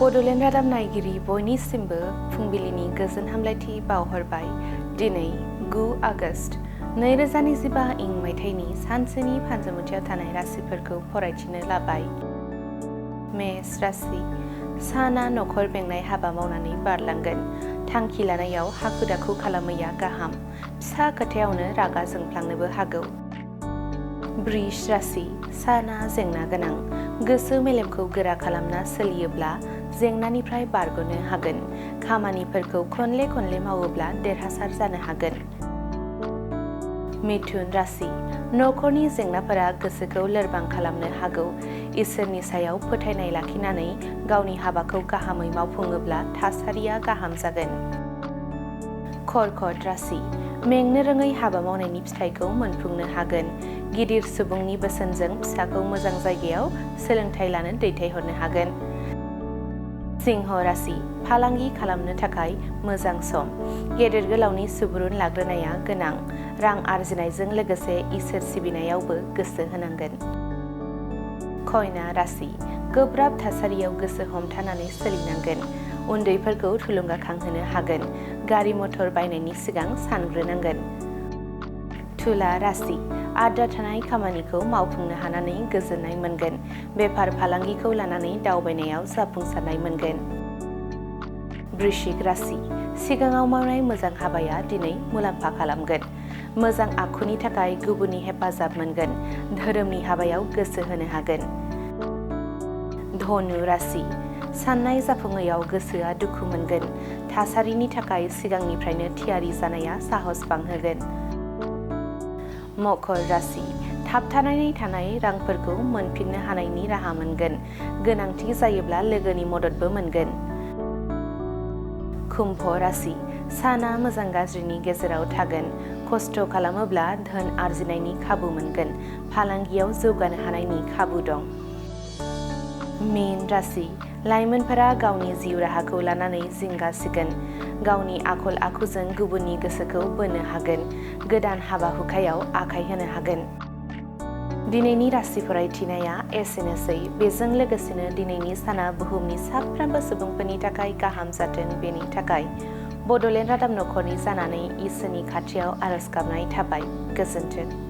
बड'लेण्ड रादाब नायगिरि बयनिसिमबो फुंबिलिनि गोजोन हामलायथि बावहरबाय। दिनै 9 आगस्ट 2025 इं मायथाइनि सानसेनि फानजामुथियाव थानाय राशिफोरखौ फरायथिनो लाबाय। मेष राशि। साना नखर बेंनाय हाबा मावनानै बारलांगोन। थांखि लानायाव हाखु दाखु खालामैया गाहाम। फिसा खोथायावनो रागा जोंफ्लांनोबो हागौ। वृष राशि। साना जेंना गोनां। गोसो मेलेमखौ गोरा खालामना सोलियोब्ला जेंनानिफ्राय बारग'नो हागोन। खामानिफोरखौ खनले खनले मावोब्ला देरहासार जानो हागोन। मिथुन राशि। नखरनि जेंनाफोरा गोसोखौ लोरबां खालामनो हागौ। इसोरनि सायाव फोथायनाय लाखिनानै गावनि हाबाखौ गाहामै मावफुङोब्ला थासारिया गाहाम जागोन। कर्कट राशि। मेंनो रोङै हाबा मावनायनि फिथाइखौ मोनफुंनो हागोन। गिदिर सुबुंनि बोसोनजों फिसाखौ मोजां जायगायाव सोलोंथाइ लानो दैथायहरनो हागोन। सिंह राशि। फालांगि खालामनो थाखाय मोजां सम। गेदेर गोलावनि सुबुरुन लाग्रोनाया गोनां। रां आरजिनायजों लोगोसे इसोर सिबिनायावबो गोसो होनांगोन। कन्या राशि। गोब्राब थासारियाव गोसो हमथानानै सोलिनांगोन। उन्दैफोरखौ थुलुंगाखांहोनो हागोन। गारि मथर बायनायनि सिगां सानग्रोनांगोन। तुला राशि। आद्रा थानाय खामानिखौ मावफुंनो हानानै गोजोननाय मोनगोन। बेफार फालांगिखौ लानानै दावबायनायाव जाफुंसारनाय मोनगोन। वृश्चिक राशि। सिगाङाव मावनाय मोजां हाबाया दिनै मुलाम्फा खालामगोन। मोजां आखुनि थाखाय गुबुननि हेफाजाब मोनगोन। धोरोमनि हाबायाव गोसो होनो हागोन। धनु राशि। साननाय जाफुङैयाव गोसोआ दुखु मोनगोन। थासारिनि थाखाय सिगांनिफ्रायनो थियारि जानाया साहस बांहोगोन। मकर राशि। थाबथानानै थानाय रांफोरखौ मोनफिननो हानायनि राहा मोनगोन। गोनांथि जायोब्ला लोगोनि मददबो मोनगोन। कुम्भ राशि। साना मोजां गाज्रिनि गेजेराव थागोन। खस्थ' खालामोब्ला धोन आरजिनायनि खाबु मोनगोन। फालांगियाव जौगानो हानायनि खाबु दं। मीन राशि। लाइमोनफोरा गावनि जिउ राहाखौ लानानै जिंगासिगोन। गावनि आखल आखुजों गुबुननि गोसोखौ बोनो हागोन। गोदान हाबा हुखायाव आखाइ होनो हागोन। दिनैनि राशि फरायथिनाया एसेनोसै। बेजों लोगोसेनो दिनैनि साना बुहुमनि साफ्रोमबो सुबुंफोरनि थाखाय गाहाम जाथों बेनि थाखाय बड'लेण्ड रादाब नखरनि जानानै इसोरनि खाथियाव आरज गाबनाय थाबाय। गोजोन्थों।